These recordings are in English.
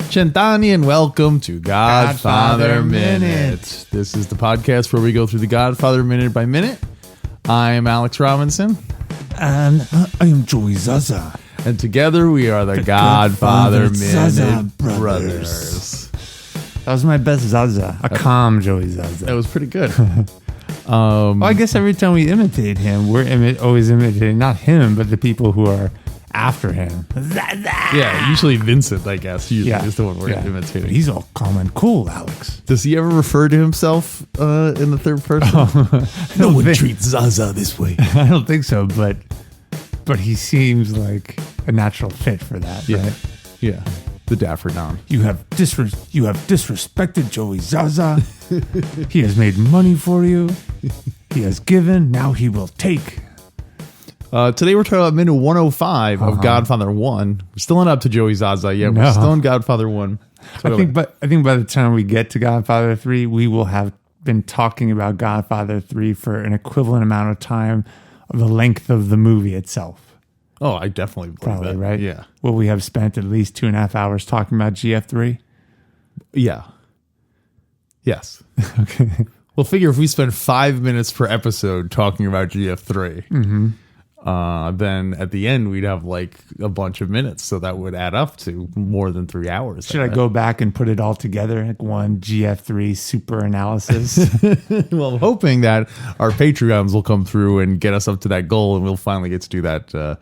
Centani, and welcome to Godfather Minute. This is the podcast where we go through the Godfather minute by minute. I am Alex Robinson. And I am Joey Zaza. And together we are the Godfather Minute Zaza Brothers. That was my best Zaza. A calm Joey Zaza. That was pretty good. Well, I guess every time we imitate him, we're always imitating not him, but the people who are after him. Yeah, usually Vincent, I guess, is the one we're imitating. But he's all calm and cool, Alex. Does he ever refer to himself in the third person? No one treats Zaza this way. I don't think so, but he seems like a natural fit for that, Yeah. right? Yeah, the Dapper Don. You have disrespected Joey Zaza. He has made money for you. He has given. Now he will take. Today we're talking about minute 105 of Godfather 1. We're still not up to Joey Zaza yet. We're still in Godfather 1. I think by the time we get to Godfather 3, we will have been talking about Godfather 3 for an equivalent amount of time of the length of the movie itself. Oh, I definitely believe Probably, that. right? Yeah. Will we have spent at least 2.5 hours talking about GF3? Yeah. Yes. Okay. Well, figure if we spend 5 minutes per episode talking about GF3, then at the end we'd have like a bunch of minutes. So that would add up to more than 3 hours. Should I go back and put it all together, like one GF3 super analysis? Well, I'm hoping that our Patreons will come through and get us up to that goal, and we'll finally get to do that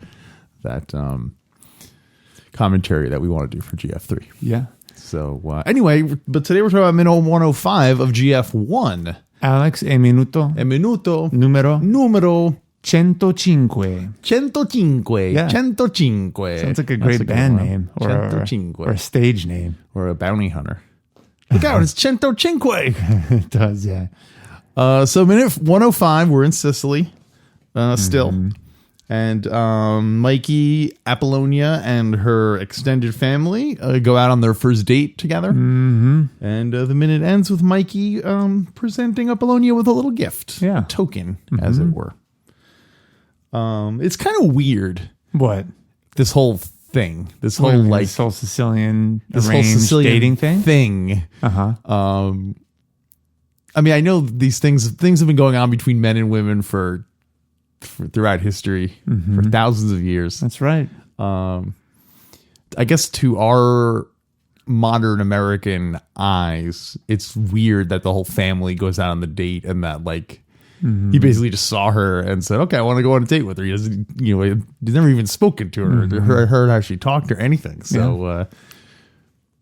commentary that we want to do for GF3. Yeah. So anyway, but today we're talking about minute 105 of GF1. Alex, e minuto numero 105. 105. Yeah. 105. Sounds like a great band name or a stage name. Or a bounty hunter. Look out, it's 105. It does, yeah. So minute 105, we're in Sicily still. And Mikey, Apollonia, and her extended family go out on their first date together. And the minute ends with Mikey presenting Apollonia with a little gift. Yeah. A token, as it were. It's kind of weird. What? This whole thing. This whole This whole Sicilian dating thing? I mean, I know these things have been going on between men and women for throughout history for thousands of years. That's right. I guess to our modern American eyes, it's weird that the whole family goes out on the date and that like he basically just saw her and said, "Okay, I want to go on a date with her." He doesn't, he's never even spoken to her, or heard how she talked or anything. So,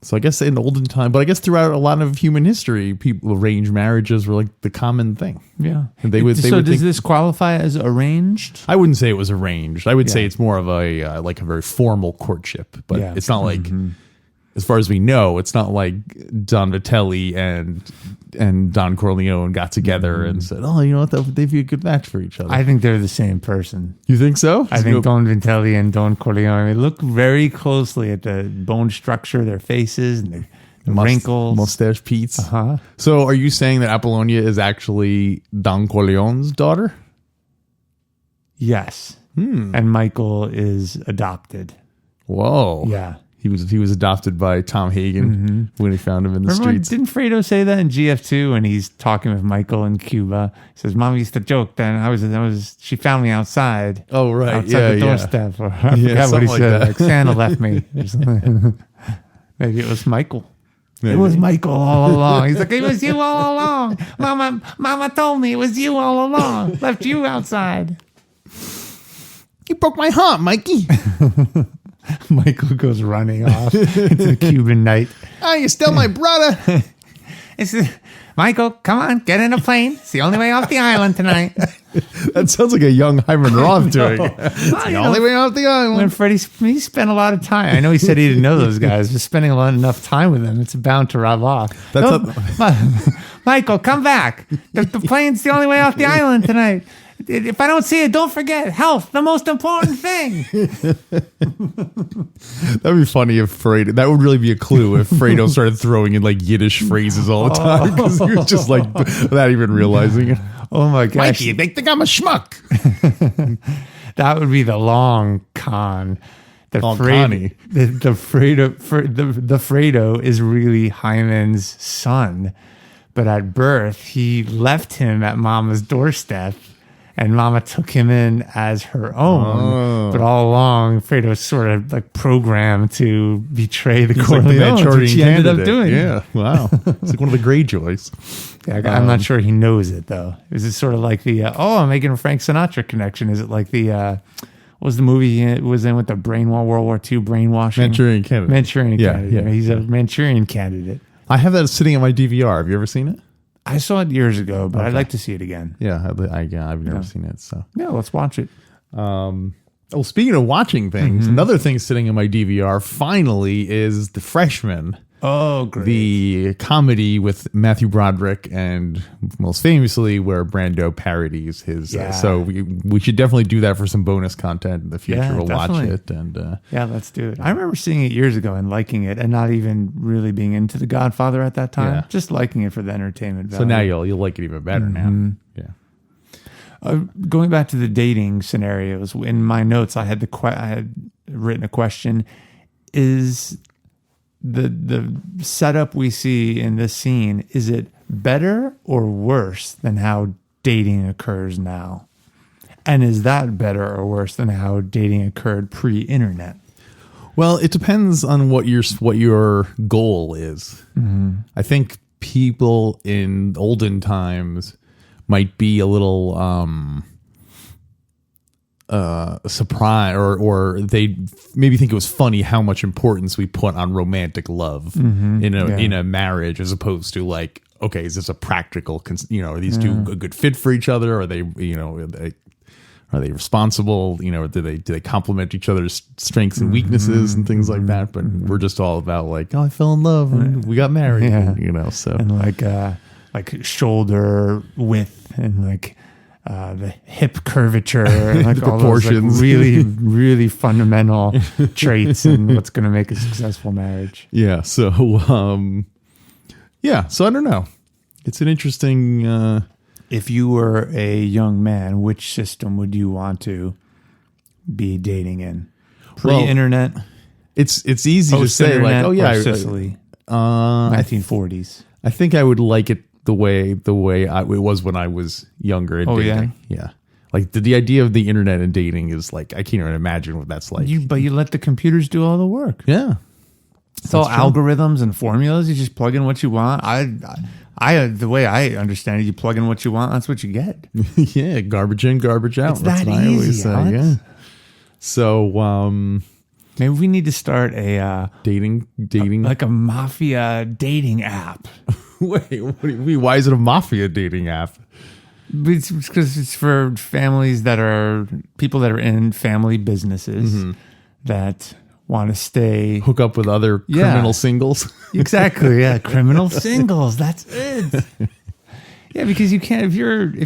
so I guess in olden time, but I guess throughout a lot of human history, arranged marriages were like the common thing. Yeah. And does this qualify as arranged? I wouldn't say it was arranged. I would say it's more of a like a very formal courtship, but it's not like, as far as we know, it's not like Don Vitelli and Don Corleone got together and said, "Oh, you know what? They'd be a good match for each other." I think they're the same person. You think so? I think Don Vitelli and Don Corleone look very closely at the bone structure, their faces, and the wrinkles. Mustache Pete's. So are you saying that Apollonia is actually Don Corleone's daughter? Yes. And Michael is adopted. Whoa. Yeah. He was adopted by Tom Hagen when he found him in the streets. Didn't Fredo say that in GF2 when he's talking with Michael in Cuba? He says, "Mom used to joke then she found me outside." Oh, right. Outside the doorstep. Or I forgot what he said. Like Santa left me. Or something. Maybe it was Michael. Maybe. It was Michael all along. He's like, "It was you all along. Mama told me it was you all along. Left you outside. You broke my heart, Mikey." Michael goes running off into the Cuban night. "Oh, you still my brother." Michael, come on, get in a plane. It's the only way off the island tonight. That sounds like a young Hyman Roth doing it. It's the only way off the island. When Freddie, he spent a lot of time. I know he said he didn't know those guys, but spending enough time with them, it's bound to rub off. Michael, come back. The plane's the only way off the island tonight. If I don't see it, don't forget. Health, the most important thing. That'd be funny if Fredo. That would really be a clue if Fredo started throwing in like Yiddish phrases all the time because he was just like without even realizing it. Oh my gosh! Mikey, they think I'm a schmuck. That would be the long con. The Fredo is really Hyman's son, but at birth he left him at Mama's doorstep, and Mama took him in as her own. But all along, Fredo's sort of like programmed to betray the Corleones, which he ended up doing. Yeah, wow, it's like one of the Greyjoys. Yeah, I'm not sure he knows it though. Is it sort of like the I'm making a Frank Sinatra connection? Is it like the what was the movie he was in with the World War II brainwashing? Manchurian Candidate. Yeah. He's a Manchurian Candidate. I have that sitting on my DVR. Have you ever seen it? I saw it years ago, but I'd like to see it again. Yeah, I've never seen it. So yeah, let's watch it. Speaking of watching things, another thing sitting in my DVR finally is The Freshman. Oh, great. The comedy with Matthew Broderick and most famously where Brando parodies his. So we should definitely do that for some bonus content in the future. Yeah, we'll definitely. watch it. And yeah, let's do it. I remember seeing it years ago and liking it and not even really being into The Godfather at that time. Yeah. Just liking it for the entertainment value. So now you'll like it even better now. Yeah. Going back to the dating scenarios, in my notes, I had written a question: is the setup we see in this scene, is it better or worse than how dating occurs now? And is that better or worse than how dating occurred pre-internet? Well, it depends on what your goal is. I think people in olden times might be a little surprised, or they maybe think it was funny how much importance we put on romantic love in a marriage, as opposed to like, okay, is this a practical? Are these two a good fit for each other? Are they are they responsible? Do they complement each other's strengths and weaknesses and things like that? But we're just all about like, I fell in love and we got married. So and like shoulder width and like the hip curvature and like all proportions. Those like really, really fundamental traits in what's going to make a successful marriage. Yeah. So, so I don't know. It's an interesting. If you were a young man, which system would you want to be dating in? Pre-internet. Well, it's easy to say like, Sicily, 1940s. I think I would like it the way it was when I was younger and dating. Yeah. Like the idea of the internet and dating is like, I can't even imagine what that's like. But you let the computers do all the work. Yeah. It's all algorithms and formulas. You just plug in what you want. The way I understand it, you plug in what you want, that's what you get. Yeah. Garbage in, garbage out. It's that's that easy. I always say. Yeah. So, maybe we need to start a dating like a mafia dating app. Wait, what do you mean? Why is it a mafia dating app? It's because it's for families that are people that are in family businesses that want to hook up with other criminal singles. Exactly, yeah, criminal singles. That's it. Yeah, because you can't if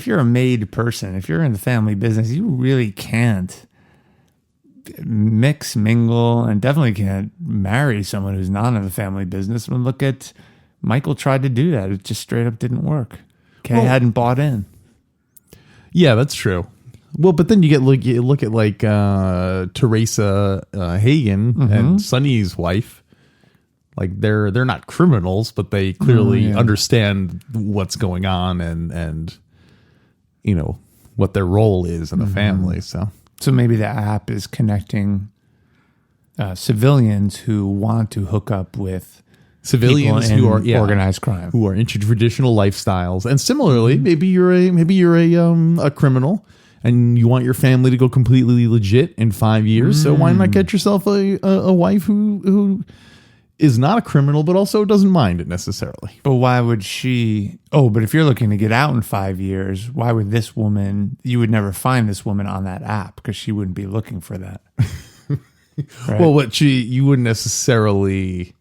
you're a made person, if you're in the family business, you really can't mix, mingle, and definitely can't marry someone who's not in the family business. And look at Michael tried to do that. It just straight up didn't work. Kay hadn't bought in. Yeah, that's true. Well, but then you look at like Teresa Hagen and Sonny's wife. Like they're not criminals, but they clearly understand what's going on and what their role is in the family. So maybe the app is connecting civilians who want to hook up with civilians who are organized crime, who are into traditional lifestyles, and similarly, maybe you're a criminal, and you want your family to go completely legit in 5 years. So why not get yourself a wife who is not a criminal, but also doesn't mind it necessarily? But why would she? Oh, but if you're looking to get out in 5 years, why would this woman? You would never find this woman on that app because she wouldn't be looking for that. Right? Well, you wouldn't necessarily.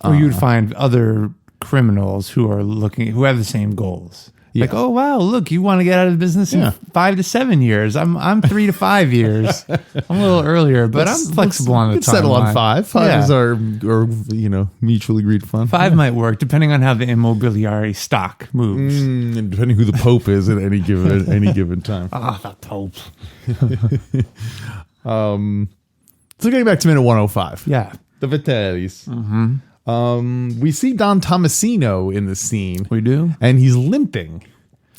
Or you'd find other criminals who have the same goals. Like, oh wow, look, you want to get out of the business in 5 to 7 years. I'm 3 to 5 years. I'm a little earlier, but I'm flexible on the timeline. Settle on 5. 5 is our mutually agreed upon. 5 might work depending on how the immobiliare stock moves, and depending who the Pope is at any given time. The Pope. So getting back to minute 105. Yeah, the Vitellis. We see Don Tomasino in the scene. We do, and he's limping.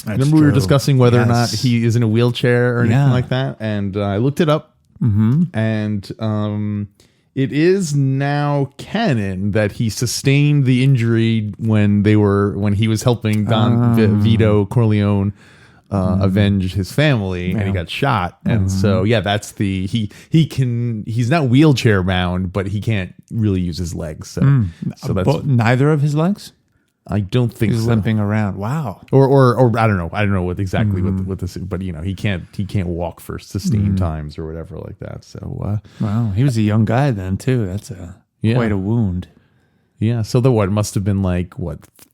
Remember we were discussing whether or not he is in a wheelchair or anything like that, and I looked it up, and it is now canon that he sustained the injury when he was helping Don Vito Corleone avenge his family, and he got shot, and so that's he's not wheelchair bound, but he can't really use his legs, so that's neither of his legs. I don't think he's limping around. Wow. Or I don't know what exactly what this, but he can't walk for sustained times or whatever like that. So wow, he was a young guy then too. That's quite a wound. Yeah. So it must have been like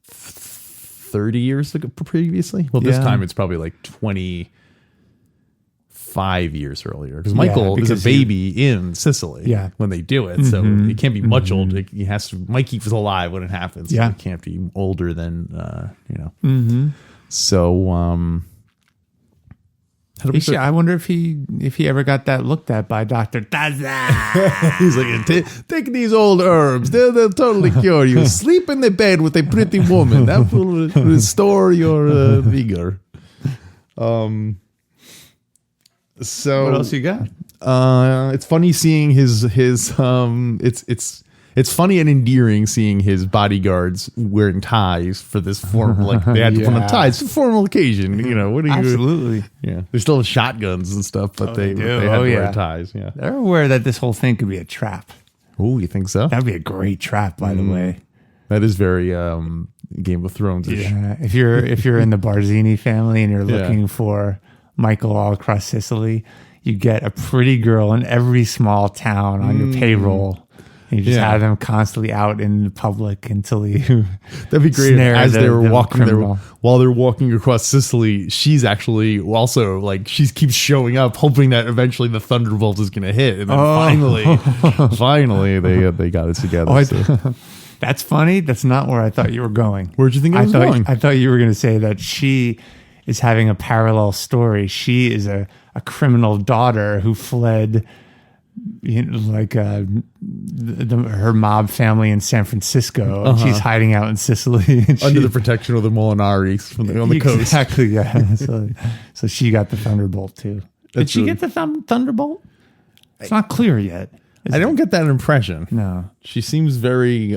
30 years ago previously. Well, this time it's probably like 25 years earlier, because Michael is a baby in Sicily when they do it, so it can't be much older. Mikey was alive when it happens, so it can't be older than so I wonder if he ever got that looked at by Dr. Taza. He's like, take these old herbs, they'll totally cure you. Sleep in the bed with a pretty woman, that will restore your vigor. So what else you got? It's funny seeing his it's funny and endearing seeing his bodyguards wearing ties for this formal, like they had to put on ties for formal occasion. What are you? Absolutely. Yeah, they still have shotguns and stuff, but they had to wear ties. Yeah, they're aware that this whole thing could be a trap. Oh, you think so? That'd be a great trap, by the way. That is very Game of Thrones. Yeah, if you're in the Barzini family and you're looking for Michael all across Sicily, you get a pretty girl in every small town on your payroll. And you just have them constantly out in the public until you. That'd be great. As they were walking there, while they're walking across Sicily, she's actually also like she keeps showing up, hoping that eventually the thunderbolt is going to hit, and then finally they got it together. That's funny. That's not where I thought you were going. Where'd you think I was going? I thought you were going to say that she is having a parallel story. She is a criminal daughter who fled. Her mob family in San Francisco, and she's hiding out in Sicily under the protection of the Molinaris on the coast. Exactly, yeah. So she got the thunderbolt too. Did she get the thunderbolt? It's not clear yet. I don't get that impression. No, she seems very,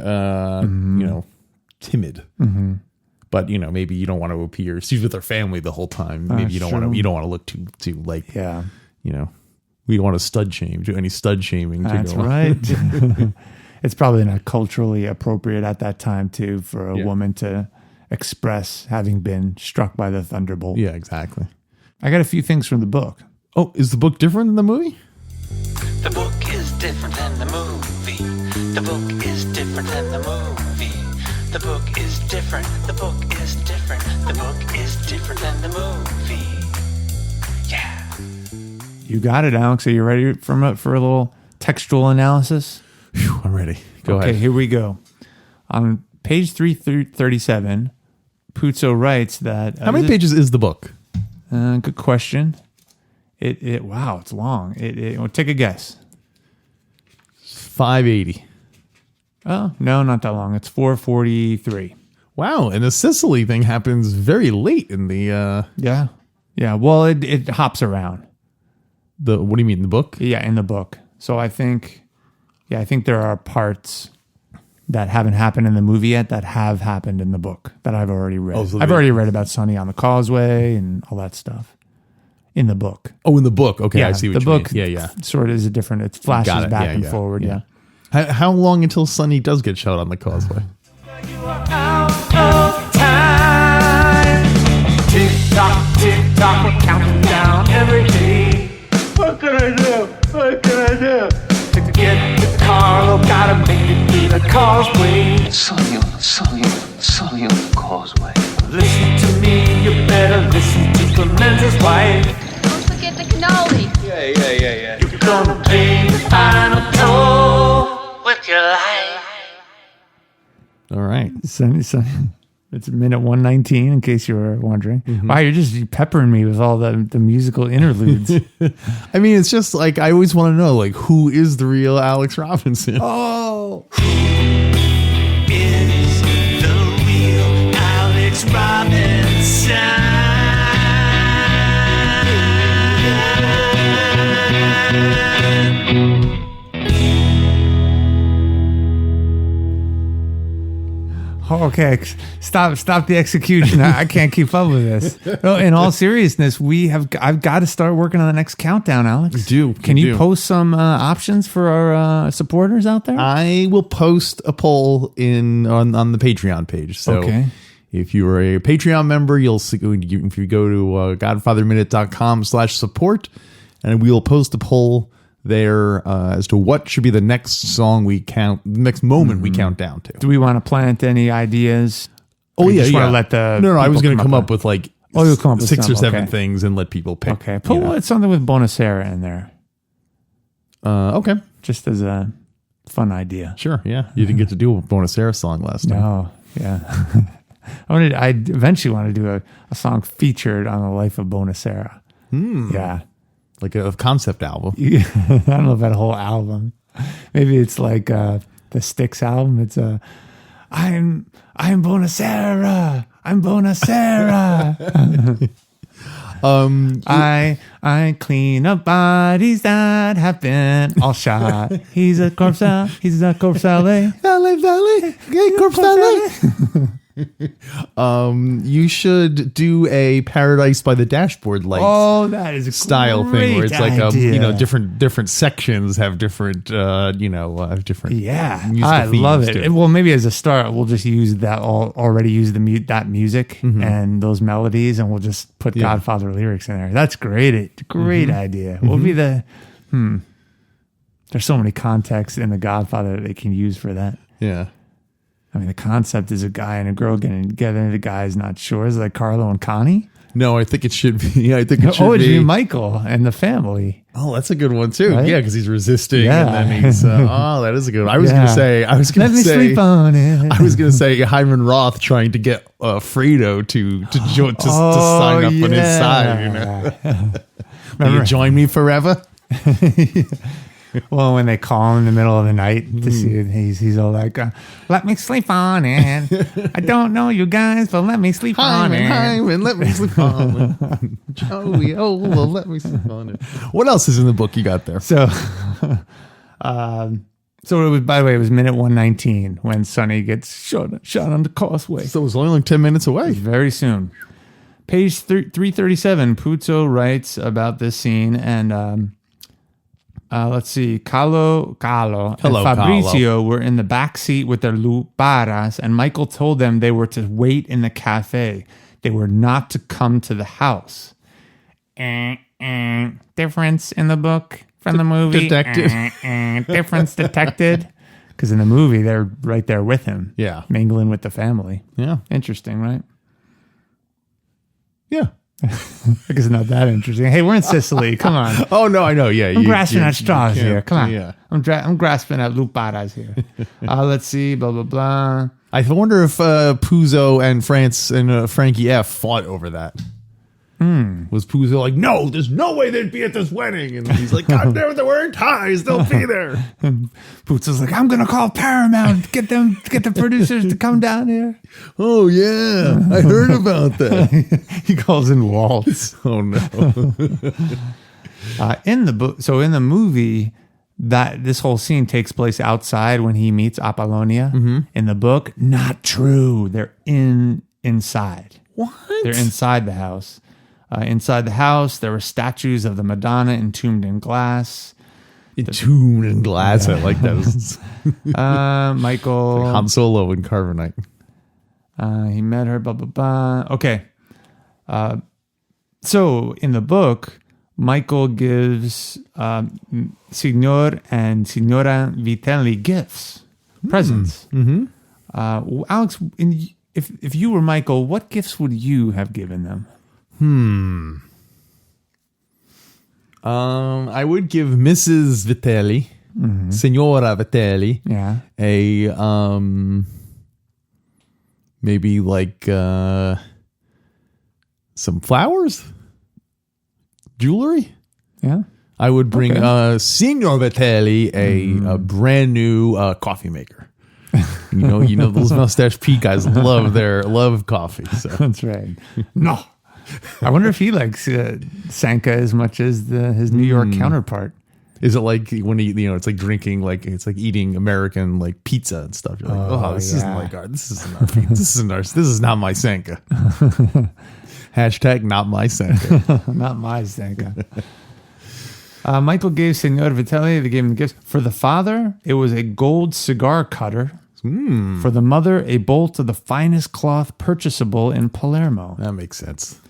timid. But maybe you don't want to appear. She's with her family the whole time. Maybe you don't want to look too like we don't want to do any stud shaming. That's right. It's probably not culturally appropriate at that time, too, for a woman to express having been struck by the thunderbolt. Yeah, exactly. I got a few things from the book. Oh, is the book different than the movie? The book is different than the movie. The book is different than the movie. The book is different. The book is different. The book is different than the movie. Yeah. You got it, Alex. Are you ready for a little textual analysis? Whew, I'm ready. Go ahead. Okay, here we go. On page 337, Puzo writes that... How many pages is the book? Good question. Wow, it's long. Well, take a guess. 580. Oh, no, not that long. It's 443. Wow, and the Sicily thing happens very late in the... Yeah. Well, it hops around. What do you mean, the book? Yeah, in the book. So I think there are parts that haven't happened in the movie yet that have happened in the book that I've already read. I've already read about Sonny on the Causeway and all that stuff in the book. Oh, in the book. Okay, I see what you mean. The book sort of is a different, it flashes back and forward, yeah. How long until Sonny does get shot on the Causeway? You are out of time. Tick tock, we're counting down every day. What can I do? To get to the Carlo, gotta make it through the causeway. Sonny on the causeway. Listen to me, you're wife. Don't forget the cannoli. Yeah. You're gonna pay the final toll with your life. All right. So, it's minute 119, in case you were wondering. Wow, you're just peppering me with all the musical interludes. I mean, it's just like I always want to know, like, who is the real Alex Robinson? Oh, Is the real Alex Robinson? okay. Stop the execution. I can't keep up with this. No, in all seriousness, I've got to start working on the next countdown, Alex. We do. Can you post some options for our supporters out there? I will post a poll on the Patreon page. So Okay. if you are a Patreon member, you'll see if you go to godfatherminute.com/support, and we will post a poll there as to what should be the next song next moment we count down to. Do we want to plant any ideas? Oh, Or you yeah, just yeah. wanna let the No, I was people going to come up with like you'll come up with 6 or some, 7 okay. things and let people pick. Okay, put something with Bonacera in there, Okay, just as a fun idea. sure. Yeah, you didn't get to do a Bonacera song last time. No, yeah. I eventually want to do a song featured on the life of Bonacera. Yeah. Like a concept album. I don't know about a whole album. Maybe it's like the Styx album. It's I'm Bonacera. I'm Bonacera. I clean up bodies that have been all shot. He's a corpse alley. He's a corpse alley. Valley, corpse valley. You should do a Paradise by the Dashboard Lights Oh, that is a style thing where it's like idea. different sections have different have different Yeah, musical I love themes to it. Well, maybe as a start, we'll just use that already use that music and those melodies, and we'll just put Godfather lyrics in there. That's great. Great idea. What would be the There's so many contexts in the Godfather that they can use for that. Yeah. I mean, the concept is a guy and a girl getting together, and the guy's not sure. Is it like Carlo and Connie? No, I think it should be. I think it should It'd be be Michael and the family. Oh, that's a good one too. Right? Yeah, because he's resisting, Yeah. and then he's. That is a good one. I was Yeah. gonna say. Let me sleep on it. I was gonna say Hyman Roth trying to get Fredo to sign up on his side. You know, will you join me forever? Well, when they call him in the middle of the night to see it, he's all like, "Let me sleep on it. I don't know you guys, but let me sleep on it." Hyman, let me sleep on it. Joey, well, let me sleep on it. What else is in the book you got there? So, so it was. By the way, it was minute 119 when Sonny gets shot on the causeway. So it was only like 10 minutes away. Very soon. Page 337, Puzo writes about this scene, and let's see, Carlo and Fabrizio were in the back seat with their luparas, and Michael told them they were to wait in the cafe. They were not to come to the house. Difference in the book from the movie. Detected. Difference detected. Because in the movie, they're right there with him. Yeah. Mingling with the family. Yeah. Interesting, right? Yeah. I guess it's not that interesting. Hey, we're in Sicily. Come on. Oh, no, I know. Yeah. I'm grasping at straws here. Come on. Yeah. I'm grasping at luparas here. Let's see. Blah, blah, blah. I wonder if Puzo and Frankie F fought over that. Was Puzo like, no, there's no way they'd be at this wedding? And he's like, God damn it, they're wearing ties. They'll be there. Puzo's like, I'm going to call Paramount. Get the producers to come down here. Oh, yeah. I heard about that. He calls in Waltz. Oh, no. In the book, so in the movie, that this whole scene takes place outside when he meets Apollonia. In the book, not true. They're inside. What? They're inside the house. Inside the house, there were statues of the Madonna entombed in glass. Entombed in glass. Yeah. I like that. Michael. Like Han Solo in Carbonite. He met her, blah, blah, blah. Okay. So in the book, Michael gives Signor and Signora Vitelli gifts, presents. Alex, if you were Michael, what gifts would you have given them? I would give Mrs. Vitelli, Signora Vitelli, a maybe like some flowers, jewelry. Yeah. I would bring Signor Vitelli a brand new coffee maker. You know those Mustache Pete guys love coffee. So. That's right. No, I wonder if he likes Sanka as much as his New York counterpart. Is it like when it's like drinking, like it's like eating American like pizza and stuff? You're like, this isn't like this isn't our pizza. This is not my Sanka. Hashtag not my Sanka. Not my Sanka. Michael gave Signor Vitelli, they gave him the gifts. For the father, it was a gold cigar cutter. For the mother, a bolt of the finest cloth purchasable in Palermo. That makes sense.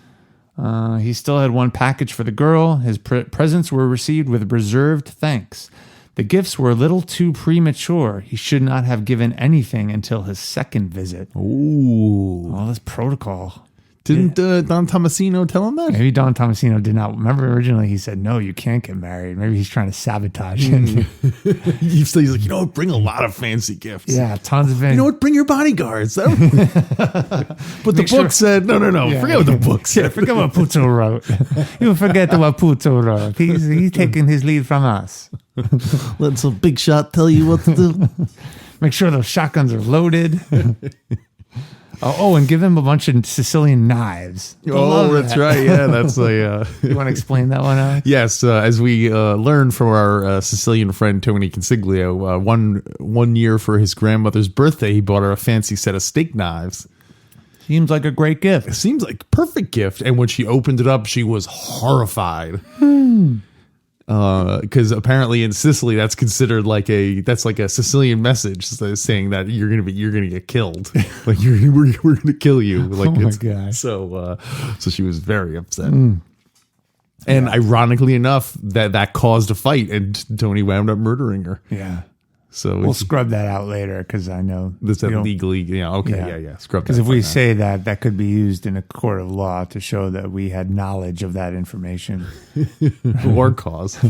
He still had one package for the girl. His presents were received with reserved thanks. The gifts were a little too premature. He should not have given anything until his second visit. Ooh. All this protocol. Didn't Don Tomasino tell him that? Maybe Don Tomasino did not. Remember, originally he said, no, you can't get married. Maybe he's trying to sabotage it. He's like, bring a lot of fancy gifts. Yeah, tons of fancy. You know what? Bring your bodyguards. But the book said, no. Yeah. Forget what the book said. Yeah, forget what Puzo wrote. You forget what Puzo wrote. He's taking his lead from us. Let some big shot tell you what to do. Make sure those shotguns are loaded. And give him a bunch of Sicilian knives. That's right. Yeah, that's a... You want to explain that one out? Yes, as we learned from our Sicilian friend Tony Consiglio, one year for his grandmother's birthday, he bought her a fancy set of steak knives. Seems like a great gift. It seems like a perfect gift. And when she opened it up, she was horrified. Because apparently in Sicily, that's considered like a Sicilian message saying that you're gonna get killed. Like we're gonna kill you. Like, my God. So she was very upset. And ironically enough, that caused a fight, and Tony wound up murdering her. Yeah. So we'll scrub that out later because I know this legally. Yeah. Okay. Yeah. Scrub that. Because if we say that could be used in a court of law to show that we had knowledge of that information or cause.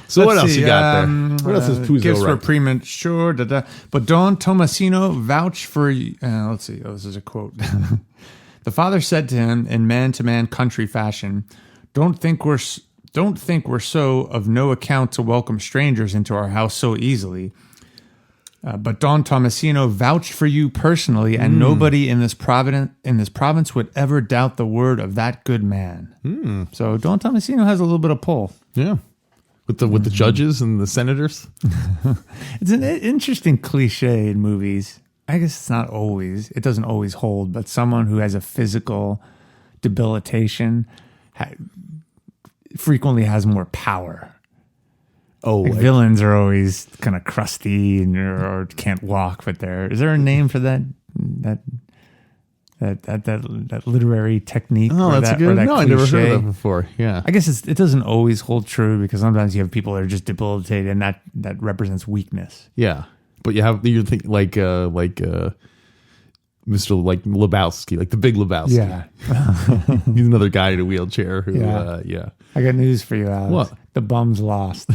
So what else you got there? What else is Puzo gifts right? for premature? But Don Tomasino vouched for. Let's see. This is a quote. The father said to him in man-to-man country fashion, Don't think we're so of no account to welcome strangers into our house so easily. But Don Tomasino vouched for you personally, and nobody in this province would ever doubt the word of that good man. So Don Tomasino has a little bit of pull. Yeah, with the judges and the senators. It's an interesting cliche in movies. I guess it's not always. It doesn't always hold. But someone who has a physical debilitation frequently has more power. Villains are always kind of crusty or can't walk, but is there a name for that literary technique? That's a good. No, I never heard of that before. Yeah, I guess it doesn't always hold true because sometimes you have people that are just debilitated, and that represents weakness. Yeah, but you think like Mr. like Lebowski, like the Big Lebowski. Yeah, he's another guy in a wheelchair. Who, I got news for you, Alex. What? The bum's lost.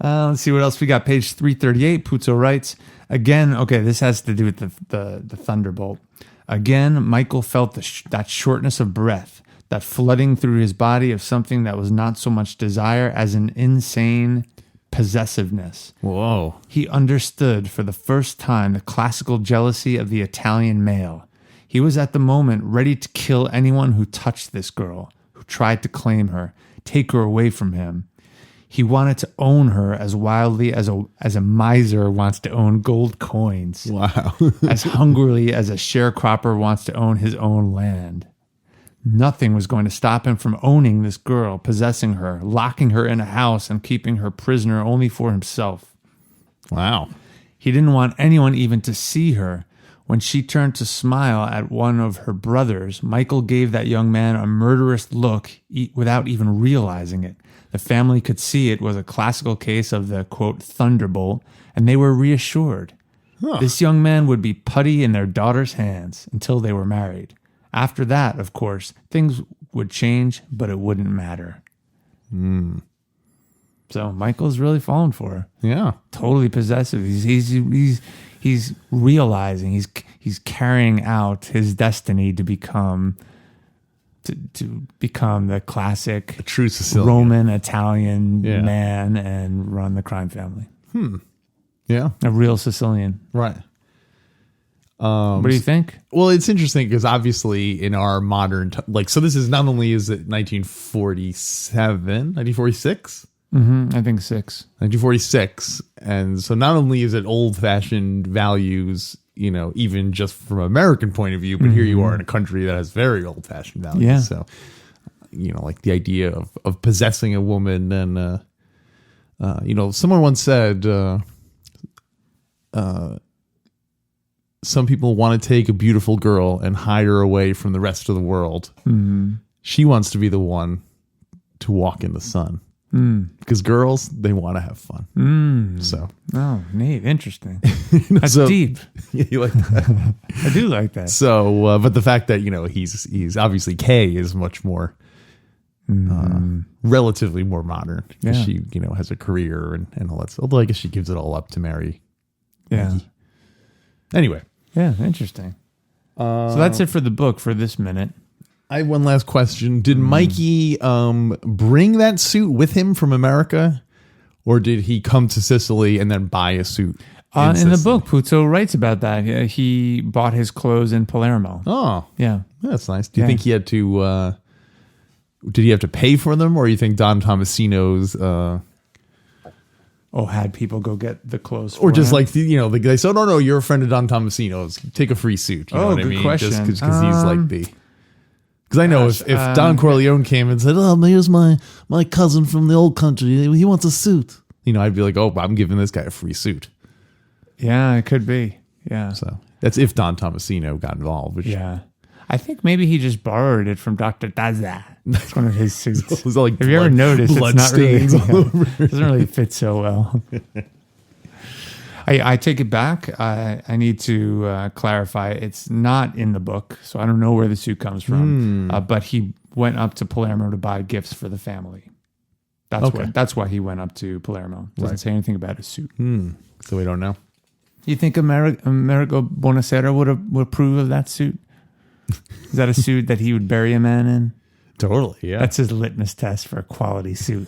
Let's see what else we got. Page 338. Puzo writes again. Okay, this has to do with the thunderbolt. Again, Michael felt that shortness of breath, that flooding through his body of something that was not so much desire as an insane possessiveness. Whoa! He understood for the first time the classical jealousy of the Italian male. He was at the moment ready to kill anyone who touched this girl, who tried to claim her, take her away from him. He wanted to own her as wildly as a miser wants to own gold coins. Wow. As hungrily as a sharecropper wants to own his own land. Nothing was going to stop him from owning this girl, possessing her, locking her in a house, and keeping her prisoner only for himself. Wow. He didn't want anyone even to see her. When she turned to smile at one of her brothers, Michael gave that young man a murderous look without even realizing it. The family could see it was a classical case of the, quote, thunderbolt, and they were reassured. Huh. This young man would be putty in their daughter's hands until they were married. After that, of course, things would change, but it wouldn't matter. So Michael's really falling for her. Yeah. Totally possessive. He's realizing he's carrying out his destiny to become the classic True Sicilian. Roman Italian man and run the crime family. Yeah. A real Sicilian. Right. What do you think? Well, it's interesting because obviously in our modern, so this is not only is it 1946? I think 6. 1946. And so not only is it old fashioned values, even just from an American point of view, but here you are in a country that has very old fashioned values. Yeah. So, like the idea of possessing a woman and, someone once said, some people want to take a beautiful girl and hide her away from the rest of the world. She wants to be the one to walk in the sun. Because girls, they want to have fun. So, oh, neat, interesting. That's deep. Yeah, you like that? I do like that. So, but the fact that he's obviously Kay is much more, relatively more modern. Yeah. She has a career and all that. Although I guess she gives it all up to marry. Yeah. Maggie. Anyway. Yeah, interesting. So that's it for the book for this minute. I have one last question. Did Mikey bring that suit with him from America, or did he come to Sicily and then buy a suit? In the book, Puzo writes about that. He bought his clothes in Palermo. Oh, yeah, that's nice. Do you think he had to? Did he have to pay for them, or you think Don Tomasino's? Had people go get the clothes, or just him? like the guy said, "Oh no, you're a friend of Don Tomasino's. Take a free suit." You know what I mean? Question. Just because he's like the. Because I know if Don Corleone came and said, "Oh, here's my cousin from the old country. He wants a suit," I'd be like, "Oh, I'm giving this guy a free suit." Yeah, it could be. Yeah. So that's if Don Tomasino got involved. Which, yeah. I think maybe he just borrowed it from Dr. Daza. That's one of his suits. It was like Have you ever noticed blood it's not really, stains all over? Doesn't really fit so well. I take it back. I need to clarify. It's not in the book, so I don't know where the suit comes from. But he went up to Palermo to buy gifts for the family. That's why he went up to Palermo. Doesn't say anything about his suit. So we don't know. You think Amerigo Bonacera would approve of that suit? Is that a suit that he would bury a man in? Totally, yeah. That's his litmus test for a quality suit.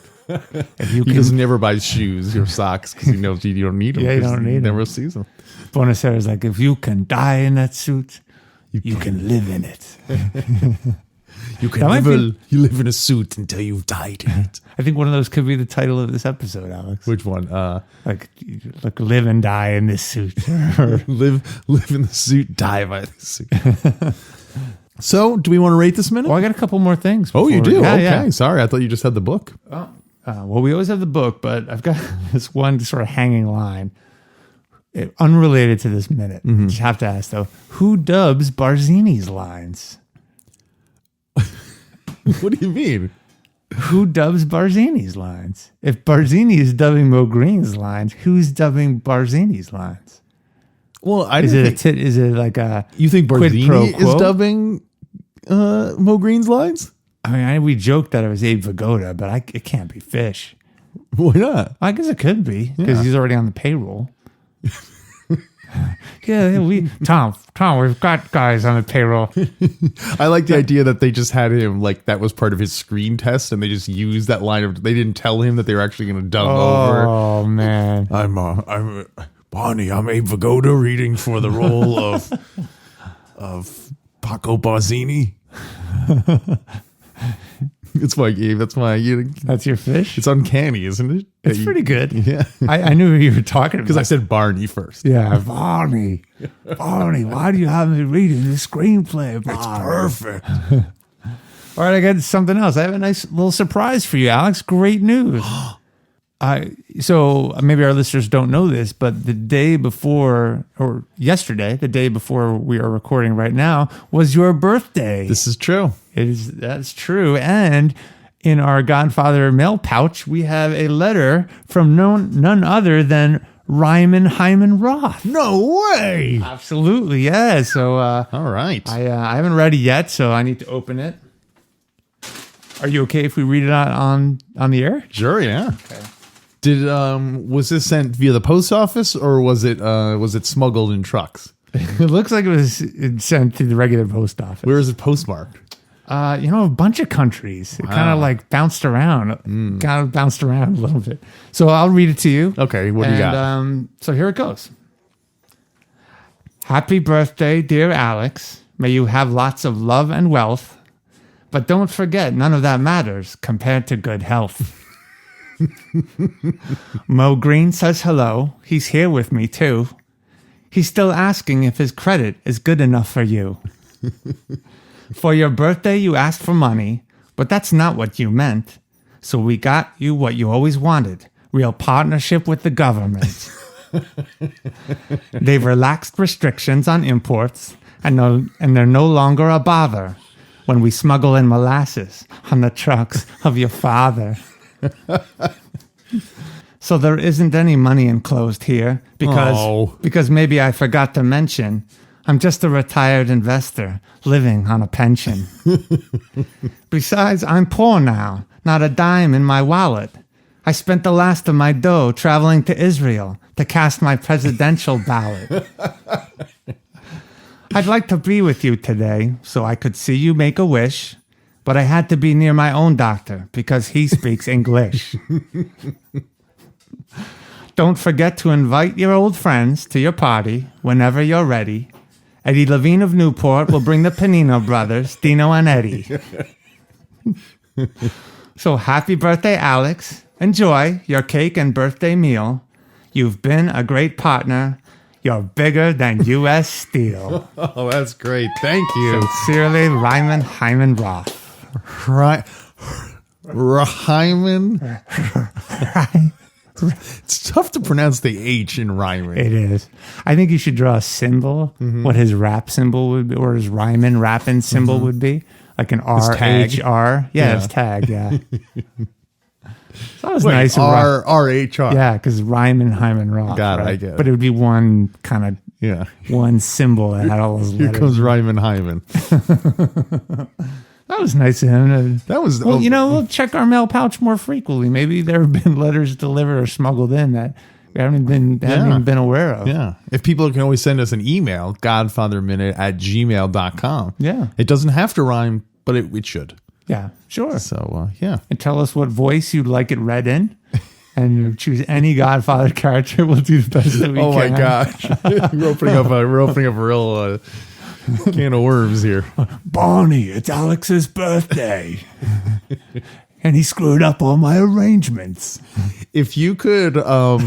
He doesn't never buy shoes or socks because he knows you don't need them. Yeah, you don't need them. Never sees them. Bonacera's like, if you can die in that suit, you can live in it. You live in a suit until you've died in it. I think one of those could be the title of this episode, Alex. Which one? Like live and die in this suit. live in the suit, die by the suit. So, do we want to rate this minute? Well, I got a couple more things. Oh, you do? Yeah, okay. yeah. Sorry, I thought you just had the book. Well, we always have the book, but I've got this one sort of hanging line. Unrelated to this minute. Just have to ask, though, who dubs Barzini's lines? What do you mean? Who dubs Barzini's lines? If Barzini is dubbing Mo Green's lines, who's dubbing Barzini's lines? Well, is it like a you think quid pro Barzini quo? is dubbing Mo Green's lines? I mean, we joked that it was Abe Vigoda, but it can't be Fish. Why not? I guess it could be because he's already on the payroll. Tom, we've got guys on the payroll. I like the idea that they just had him like that was part of his screen test, and they just used that line of. They didn't tell him that they were actually going to dub over. Oh man, I'm Bonnie. I'm Abe Vigoda reading for the role of Paco Barzini. It's my game. That's your Fish. It's uncanny, isn't it? It's pretty good. Yeah, I knew who you were talking about because I said Barney first. Yeah, Barney. Why do you have me reading the screenplay? Barney? It's perfect. All right, I got something else. I have a nice little surprise for you, Alex. Great news. So maybe our listeners don't know this, but the day before, or yesterday, the day before we are recording right now, was your birthday. This is true. That's true. And in our Godfather mail pouch, we have a letter from none other than Ryman Hyman Roth. No way. Absolutely, yeah. So, all right. I haven't read it yet, so I need to open it. Are you okay if we read it on the air? Sure, yeah. Okay. Did was this sent via the post office or was it smuggled in trucks? It looks like it was sent to the regular post office. Where is it postmarked? A bunch of countries. It kind of like bounced around, a little bit. So I'll read it to you. Okay, what do you got? So here it goes. Happy birthday, dear Alex. May you have lots of love and wealth. But don't forget, none of that matters compared to good health. Mo Green says hello. He's here with me, too. He's still asking if his credit is good enough for you. For your birthday, you asked for money, but that's not what you meant. So we got you what you always wanted, real partnership with the government. They've relaxed restrictions on imports, and they're no longer a bother when we smuggle in molasses on the trucks of your father. So there isn't any money enclosed here because maybe I forgot to mention I'm just a retired investor living on a pension. Besides, I'm poor now, not a dime in my wallet. I spent the last of my dough traveling to Israel to cast my presidential ballot. I'd like to be with you today so I could see you make a wish, but I had to be near my own doctor because he speaks English. Don't forget to invite your old friends to your party whenever you're ready. Eddie Levine of Newport will bring the Panino brothers, Dino and Eddie. So happy birthday, Alex. Enjoy your cake and birthday meal. You've been a great partner. You're bigger than U.S. Steel. Oh, that's great. Thank you. Sincerely, Ryman Hyman Roth. Ryman? It's tough to pronounce the H in Ryman. It is. I think you should draw a symbol, what his rap symbol would be, or his Ryman rapping symbol would be. Like an R-H-R. Yeah, his tag, yeah. That was nice. R-H-R. Yeah, because Ryman Hyman Roth. Got it, right? I get it. But it would be one kind of, one symbol that had all those letters. Here comes Ryman Hyman. That was nice of him. That was... Well, we'll check our mail pouch more frequently. Maybe there have been letters delivered or smuggled in that we haven't even been aware of. Yeah. If people can always send us an email, godfatherminute@gmail.com. Yeah. It doesn't have to rhyme, but it should. Yeah, sure. So, yeah. And tell us what voice you'd like it read in. And choose any Godfather character. We'll do the best that we can. Oh, my gosh. We're opening up a real... can of worms here. Barney, it's Alex's birthday. And he screwed up all my arrangements. If you could have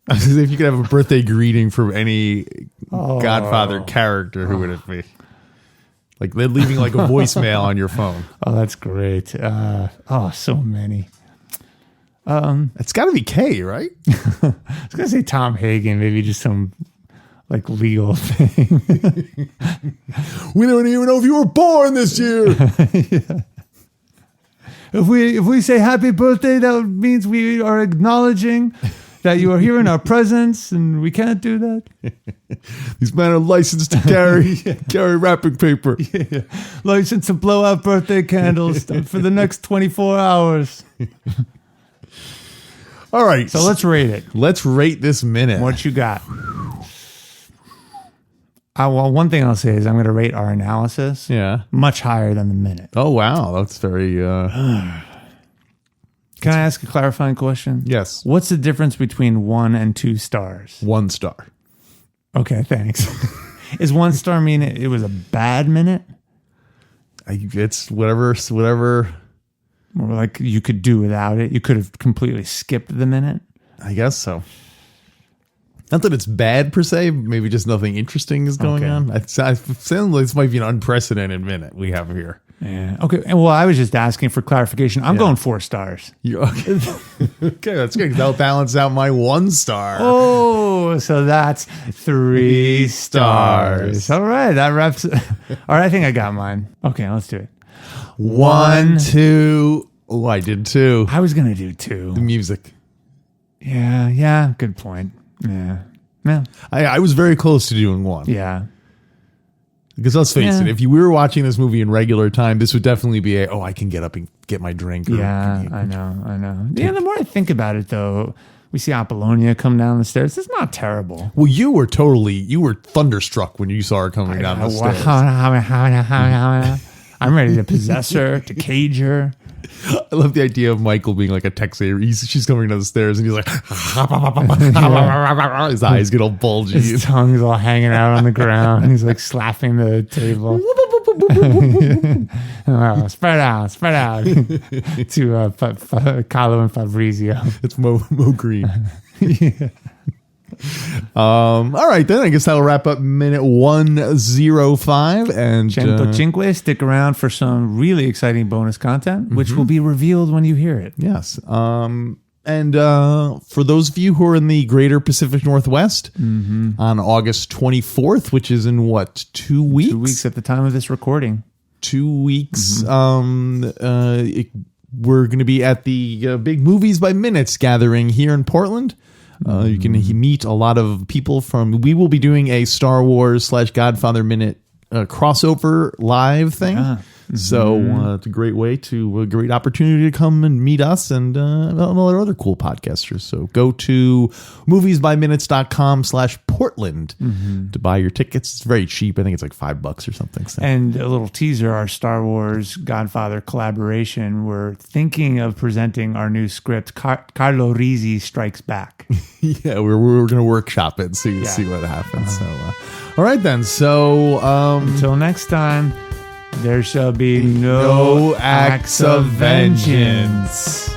a birthday greeting from any Godfather character, who would it be? Like they're leaving like a voicemail on your phone. Oh, that's great. So many. It's got to be K, right? I was going to say Tom Hagen, maybe just some like legal thing. We don't even know if you were born this year. Yeah. If we say happy birthday, that means we are acknowledging that you are here in our presence, and we can't do that. These men are licensed to carry wrapping paper. Yeah. Licensed to blow out birthday candles for the next 24 hours. All right. So let's rate it. Let's rate this minute. What you got? Well, one thing I'll say is I'm going to rate our analysis much higher than the minute. Oh, wow. That's very... Can I ask a clarifying question? Yes. What's the difference between 1 and 2 stars? 1 star. Okay, thanks. Is 1 star mean it was a bad minute? It's whatever. Or like you could do without it? You could have completely skipped the minute? I guess so. Not that it's bad per se, maybe just nothing interesting is going on. It sounds like this might be an unprecedented minute we have here. Yeah. Okay. Well, I was just asking for clarification. I'm going 4 stars. Okay, that's good. That'll balance out my 1 star. Oh, so that's 3 stars. All right. That wraps it. All right. I think I got mine. Okay. Let's do it. 1, 2. Oh, I did 2. I was going to do 2. The music. Yeah. Good point. Yeah. I was very close to doing 1. Yeah. Because let's face it, if we were watching this movie in regular time, this would definitely be I can get up and get my drink. Yeah, I know. Yeah, the more I think about it, though, we see Apollonia come down the stairs. It's not terrible. Well, you were thunderstruck when you saw her coming down the stairs. I'm ready to possess her, to cage her. I love the idea of Michael being like a Texan. She's coming down the stairs and he's like, his eyes get all bulgy. His tongue's all hanging out on the ground. He's like slapping the table. Spread out. To Carlo and Fabrizio. It's Mo Green. All right, then I guess that'll wrap up minute 105 and 105. Stick around for some really exciting bonus content, which will be revealed when you hear it. Yes. And for those of you who are in the greater Pacific Northwest, on August 24th, which is in 2 weeks? 2 weeks at the time of this recording. 2 weeks. We're going to be at the Big Movies by Minutes gathering here in Portland. You can meet a lot of people we will be doing a Star Wars / Godfather Minute crossover live thing. So it's a great great opportunity to come and meet us and other cool podcasters. So go to moviesbyminutes.com/Portland to buy your tickets. It's very cheap. I think it's like $5 or something. So. And a little teaser, our Star Wars Godfather collaboration. We're thinking of presenting our new script, Carlo Rizzi Strikes Back. Yeah, we're going to workshop it and see what happens. So, all right then. So until next time. There shall be no acts of vengeance.